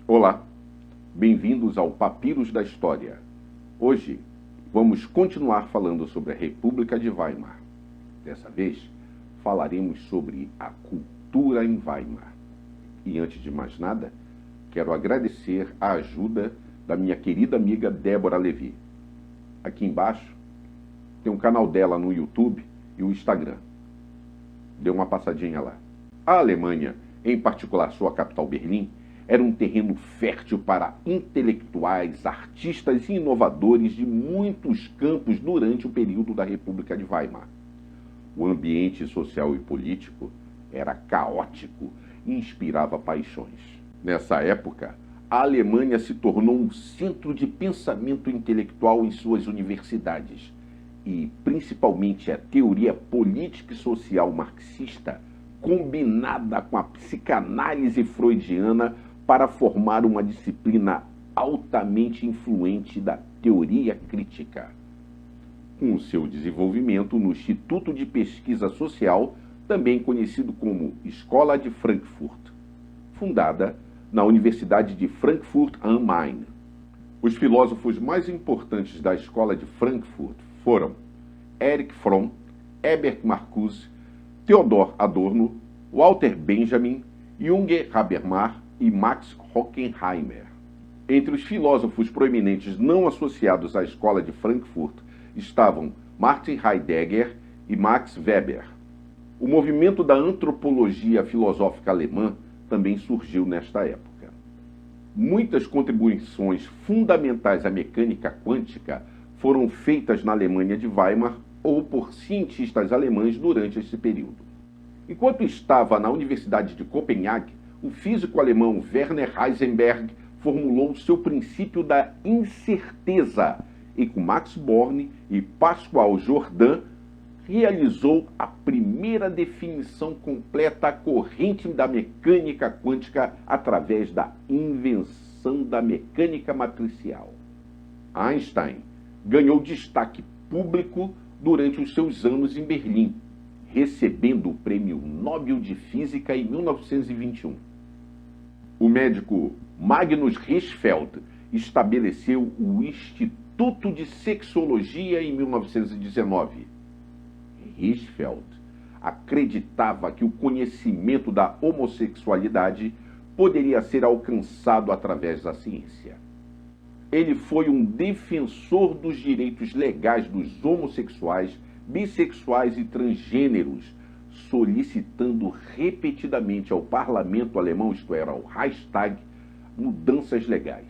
Olá, bem-vindos ao Papiros da História. Hoje vamos continuar falando sobre a República de Weimar. Dessa vez falaremos sobre a cultura em Weimar. E antes de mais nada, quero agradecer a ajuda da minha querida amiga Débora Levi. Aqui embaixo tem um canal dela no YouTube e o Instagram. Dê uma passadinha lá. A Alemanha, em particular sua capital Berlim, era um terreno fértil para intelectuais, artistas e inovadores de muitos campos durante o período da República de Weimar. O ambiente social e político era caótico e inspirava paixões. Nessa época, a Alemanha se tornou um centro de pensamento intelectual em suas universidades e, principalmente, a teoria política e social marxista, combinada com a psicanálise freudiana, para formar uma disciplina altamente influente da teoria crítica. Com o seu desenvolvimento no Instituto de Pesquisa Social, também conhecido como Escola de Frankfurt, fundada na Universidade de Frankfurt am Main. Os filósofos mais importantes da Escola de Frankfurt foram Erich Fromm, Herbert Marcuse, Theodor Adorno, Walter Benjamin, Jürgen Habermas e Max Horkheimer. Entre os filósofos proeminentes não associados à Escola de Frankfurt estavam Martin Heidegger e Max Weber. O movimento da antropologia filosófica alemã também surgiu nesta época. Muitas contribuições fundamentais à mecânica quântica foram feitas na Alemanha de Weimar ou por cientistas alemães durante esse período. Enquanto estava na Universidade de Copenhague, o físico alemão Werner Heisenberg formulou seu princípio da incerteza e, com Max Born e Pascual Jordan, realizou a primeira definição completa à corrente da mecânica quântica através da invenção da mecânica matricial. Einstein ganhou destaque público durante os seus anos em Berlim, recebendo o Prêmio Nobel de Física em 1921. O médico Magnus Hirschfeld estabeleceu o Instituto de Sexologia em 1919. Hirschfeld acreditava que o conhecimento da homossexualidade poderia ser alcançado através da ciência. Ele foi um defensor dos direitos legais dos homossexuais, bissexuais e transgêneros, solicitando repetidamente ao parlamento alemão, isto é, ao Reichstag, mudanças legais.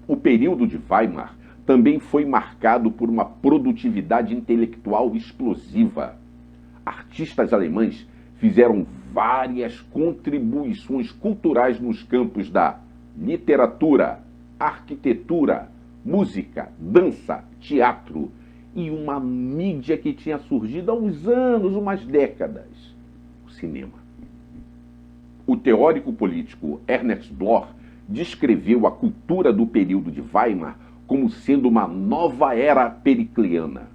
O período de Weimar também foi marcado por uma produtividade intelectual explosiva. Artistas alemães fizeram várias contribuições culturais nos campos da literatura, arquitetura, música, dança, teatro e uma mídia que tinha surgido há uns anos, umas décadas, o cinema. O teórico político Ernst Bloch descreveu a cultura do período de Weimar como sendo uma nova era pericleana.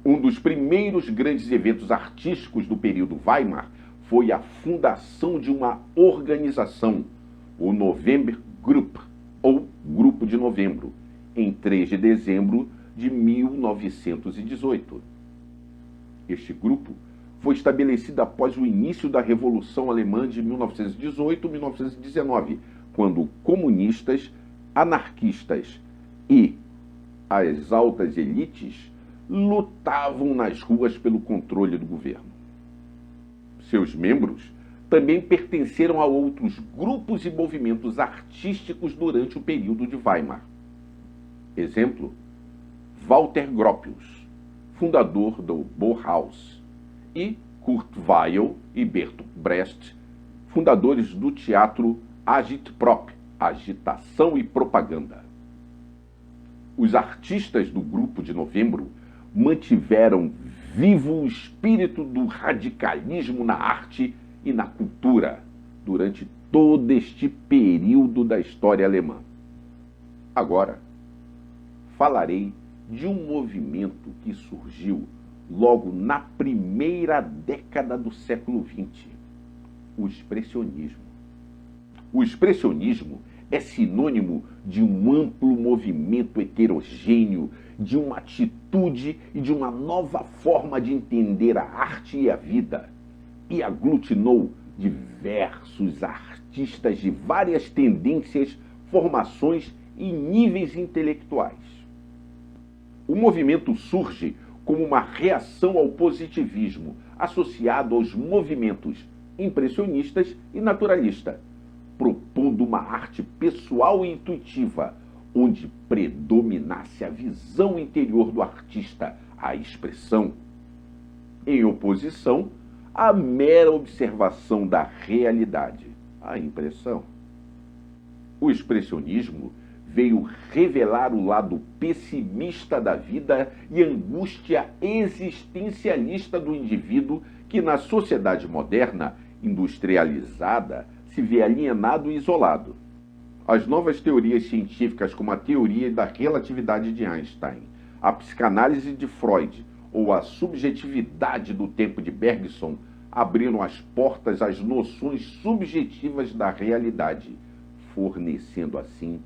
Um dos primeiros grandes eventos artísticos do período Weimar foi a fundação de uma organização, o November Group, ou Grupo de Novembro, em 3 de dezembro de 1918. Este grupo foi estabelecido após o início da Revolução Alemã de 1918-1919, quando comunistas, anarquistas e as altas elites lutavam nas ruas pelo controle do governo. Seus membros também pertenceram a outros grupos e movimentos artísticos durante o período de Weimar. Exemplo: Walter Gropius, fundador do Bauhaus, e Kurt Weill e Bertolt Brecht, fundadores do teatro Agitprop, Agitação e Propaganda. Os artistas do Grupo de Novembro mantiveram vivo o espírito do radicalismo na arte e na cultura durante todo este período da história alemã. Agora, falarei de um movimento que surgiu logo na primeira década do século XX, o expressionismo. O expressionismo é sinônimo de um amplo movimento heterogêneo, de uma atitude e de uma nova forma de entender a arte e a vida, e aglutinou diversos artistas de várias tendências, formações e níveis intelectuais. O movimento surge como uma reação ao positivismo, associado aos movimentos impressionistas e naturalista, propondo uma arte pessoal e intuitiva, onde predominasse a visão interior do artista, a expressão, em oposição à mera observação da realidade, a impressão. O expressionismo veio revelar o lado pessimista da vida e a angústia existencialista do indivíduo que, na sociedade moderna, industrializada, se vê alienado e isolado. As novas teorias científicas, como a teoria da relatividade de Einstein, a psicanálise de Freud ou a subjetividade do tempo de Bergson, abriram as portas às noções subjetivas da realidade, fornecendo assim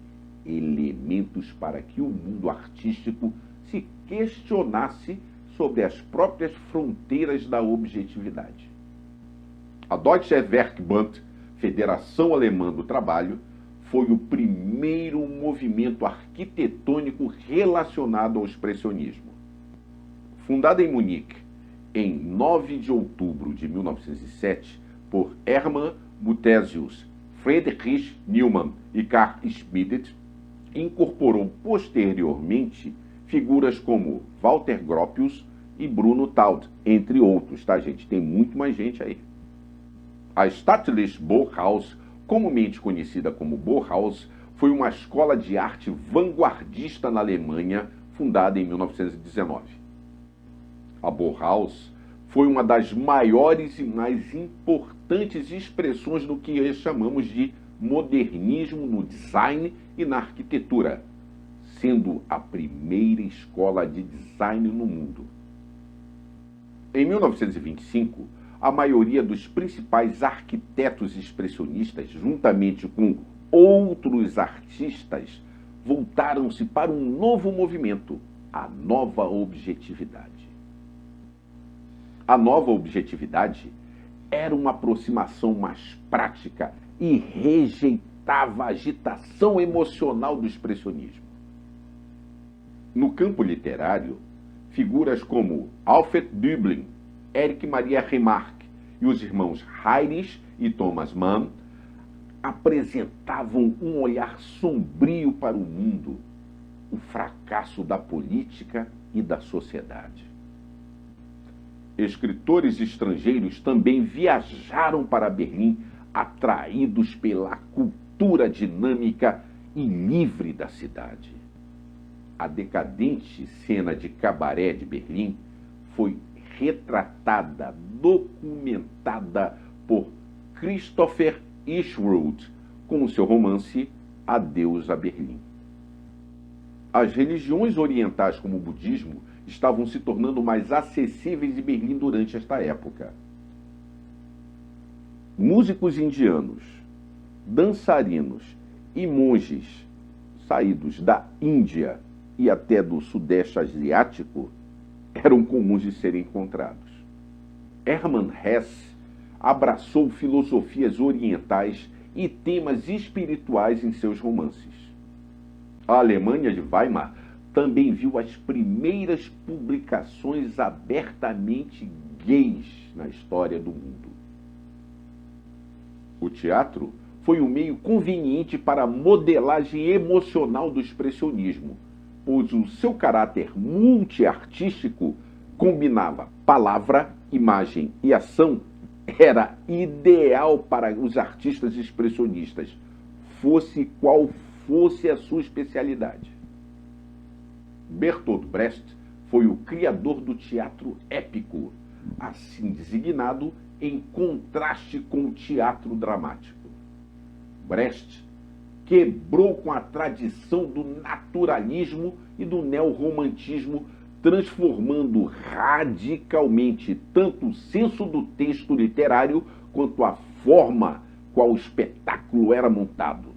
elementos para que o mundo artístico se questionasse sobre as próprias fronteiras da objetividade. A Deutsche Werkbund, Federação Alemã do Trabalho, foi o primeiro movimento arquitetônico relacionado ao expressionismo. Fundada em Munique em 9 de outubro de 1907 por Hermann Muthesius, Friedrich Neumann e Carl Schmidt, incorporou posteriormente figuras como Walter Gropius e Bruno Taut, entre outros, tá, gente? Tem muito mais gente aí. A Staatliche Bauhaus, comumente conhecida como Bauhaus, foi uma escola de arte vanguardista na Alemanha, fundada em 1919. A Bauhaus foi uma das maiores e mais importantes expressões do que chamamos de modernismo no design e na arquitetura, sendo a primeira escola de design no mundo. Em 1925, a maioria dos principais arquitetos expressionistas, juntamente com outros artistas, voltaram-se para um novo movimento, a nova objetividade. A nova objetividade era uma aproximação mais prática e rejeitava a agitação emocional do expressionismo. No campo literário, figuras como Alfred Döblin, Erich Maria Remarque e os irmãos Heinrich e Thomas Mann apresentavam um olhar sombrio para o mundo, o fracasso da política e da sociedade. Escritores estrangeiros também viajaram para Berlim, atraídos pela cultura dinâmica e livre da cidade. A decadente cena de cabaré de Berlim foi retratada, documentada por Christopher Isherwood com o seu romance Adeus a Berlim. As religiões orientais, como o budismo, estavam se tornando mais acessíveis em Berlim durante esta época. Músicos indianos, dançarinos e monges saídos da Índia e até do Sudeste Asiático eram comuns de serem encontrados. Hermann Hesse abraçou filosofias orientais e temas espirituais em seus romances. A Alemanha de Weimar também viu as primeiras publicações abertamente gays na história do mundo. O teatro foi um meio conveniente para a modelagem emocional do expressionismo, pois o seu caráter multiartístico combinava palavra, imagem e ação, era ideal para os artistas expressionistas, fosse qual fosse a sua especialidade. Bertolt Brecht foi o criador do teatro épico, assim designado em contraste com o teatro dramático. Brecht quebrou com a tradição do naturalismo e do neorromantismo, transformando radicalmente tanto o senso do texto literário quanto a forma qual o espetáculo espetáculo era montado.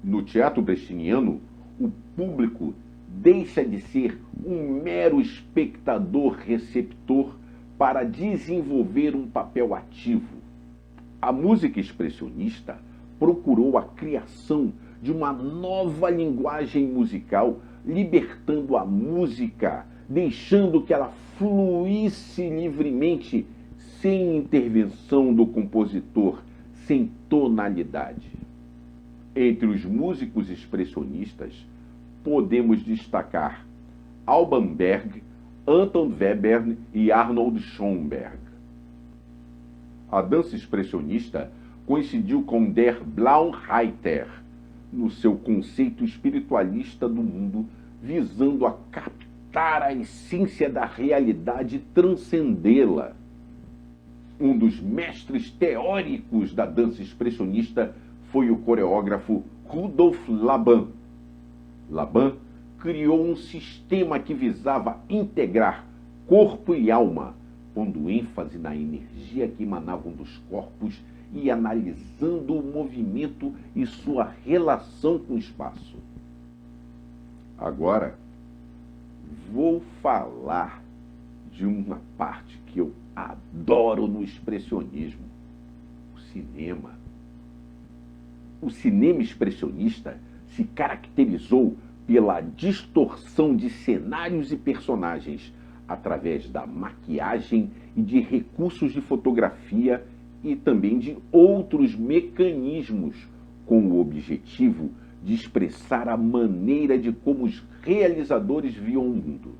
No teatro brechtiano, o público deixa de ser um mero espectador receptor para desenvolver um papel ativo. A música expressionista procurou a criação de uma nova linguagem musical, libertando a música, deixando que ela fluísse livremente, sem intervenção do compositor, sem tonalidade. Entre os músicos expressionistas, podemos destacar Alban Berg, Anton Webern e Arnold Schoenberg. A dança expressionista coincidiu com Der Blauen-Reiter no seu conceito espiritualista do mundo, visando a captar a essência da realidade e transcendê-la. Um dos mestres teóricos da dança expressionista foi o coreógrafo Rudolf Laban. Laban criou um sistema que visava integrar corpo e alma, pondo ênfase na energia que emanavam dos corpos e analisando o movimento e sua relação com o espaço. Agora, vou falar de uma parte que eu adoro no expressionismo: o cinema. O cinema expressionista se caracterizou pela distorção de cenários e personagens através da maquiagem e de recursos de fotografia e também de outros mecanismos, com o objetivo de expressar a maneira de como os realizadores viam o mundo.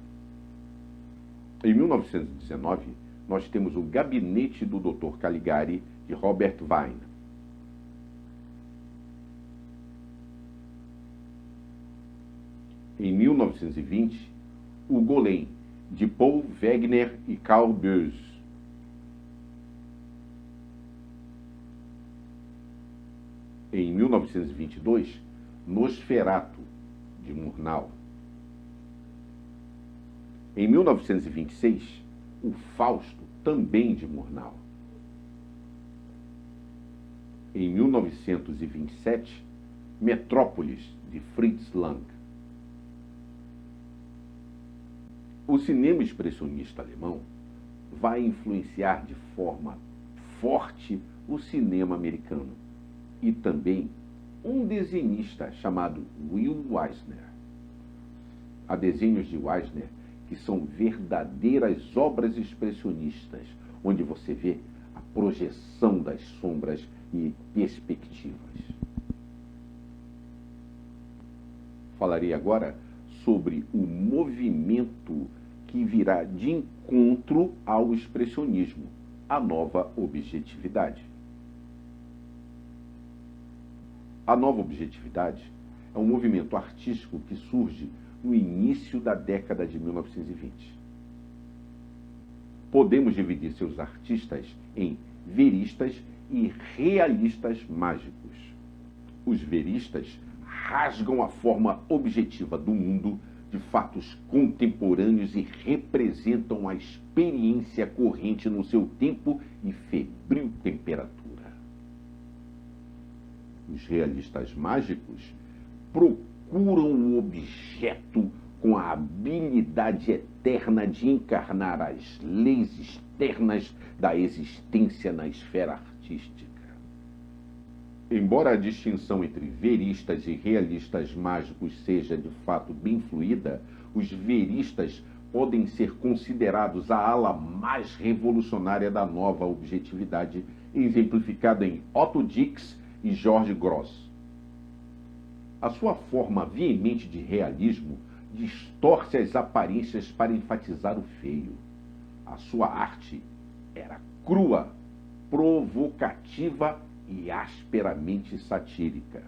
Em 1919, nós temos o Gabinete do Dr. Caligari, de Robert Wiene. Em 1920, o Golem, de Paul Wegener e Carl Beuys. Em 1922, Nosferatu, de Murnau. Em 1926, o Fausto, também de Murnau. Em 1927, Metrópolis, de Fritz Lang. O cinema expressionista alemão vai influenciar de forma forte o cinema americano e também um desenhista chamado Will Eisner. Há desenhos de Eisner que são verdadeiras obras expressionistas, onde você vê a projeção das sombras e perspectivas. Falarei agora sobre o movimento que virá de encontro ao expressionismo, a nova objetividade. A nova objetividade é um movimento artístico que surge no início da década de 1920. Podemos dividir seus artistas em veristas e realistas mágicos. Os veristas rasgam a forma objetiva do mundo de fatos contemporâneos e representam a experiência corrente no seu tempo e febril temperatura. Os realistas mágicos procuram o objeto com a habilidade eterna de encarnar as leis externas da existência na esfera artística. Embora a distinção entre veristas e realistas mágicos seja de fato bem fluida, os veristas podem ser considerados a ala mais revolucionária da nova objetividade, exemplificada em Otto Dix e George Grosz. A sua forma veemente de realismo distorce as aparências para enfatizar o feio. A sua arte era crua, provocativa e asperamente satírica.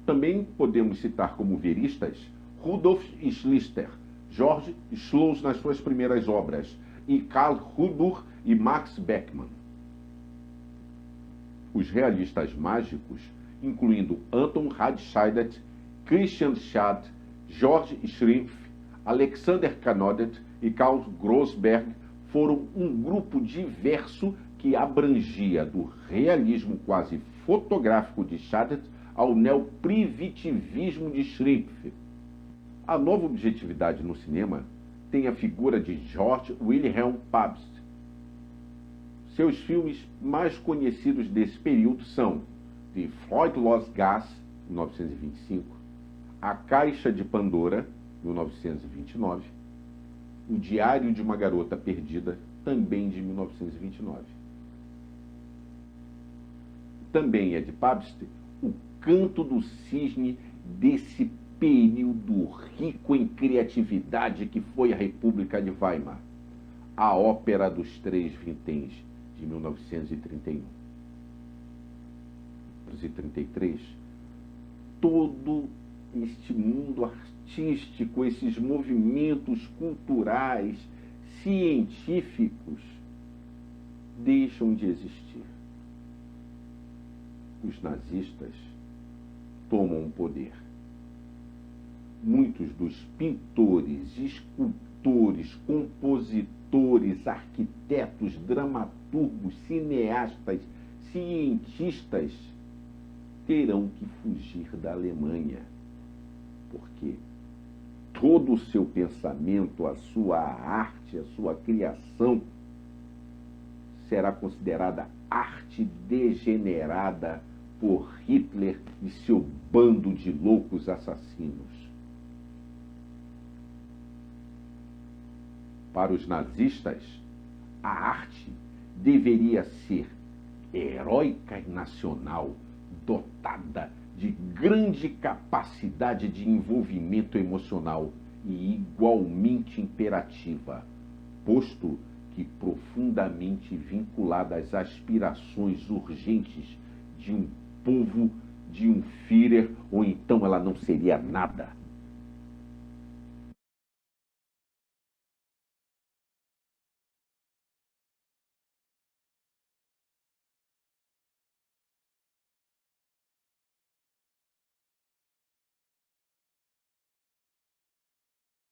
Também podemos citar como veristas Rudolf Schlichter, George Schloss nas suas primeiras obras, e Karl Rudur e Max Beckmann. Os realistas mágicos, incluindo Anton Radscheidet, Christian Schad, George Schrimpf, Alexander Canodet e Karl Grossberg, foram um grupo diverso que abrangia do realismo quase fotográfico de Chadet ao neoprimitivismo de Schrimpf. A nova objetividade no cinema tem a figura de Georg Wilhelm Pabst. Seus filmes mais conhecidos desse período são Die Freudlos Gas, 1925, A Caixa de Pandora, 1929, O Diário de uma Garota Perdida, também de 1929. Também é de Pabst O Canto do Cisne desse período rico em criatividade que foi a República de Weimar, A Ópera dos Três Vinténs, de 1931. 1933, todo este mundo artístico, esses movimentos culturais, científicos, deixam de existir. Os nazistas tomam o poder. Muitos dos pintores, escultores, compositores, arquitetos, dramaturgos, cineastas, cientistas terão que fugir da Alemanha, porque todo o seu pensamento, a sua arte, a sua criação será considerada arte degenerada por Hitler e seu bando de loucos assassinos. Para os nazistas, a arte deveria ser heróica e nacional, dotada de grande capacidade de envolvimento emocional e igualmente imperativa, posto que profundamente vinculada às aspirações urgentes de um povo, de um Führer, ou então ela não seria nada.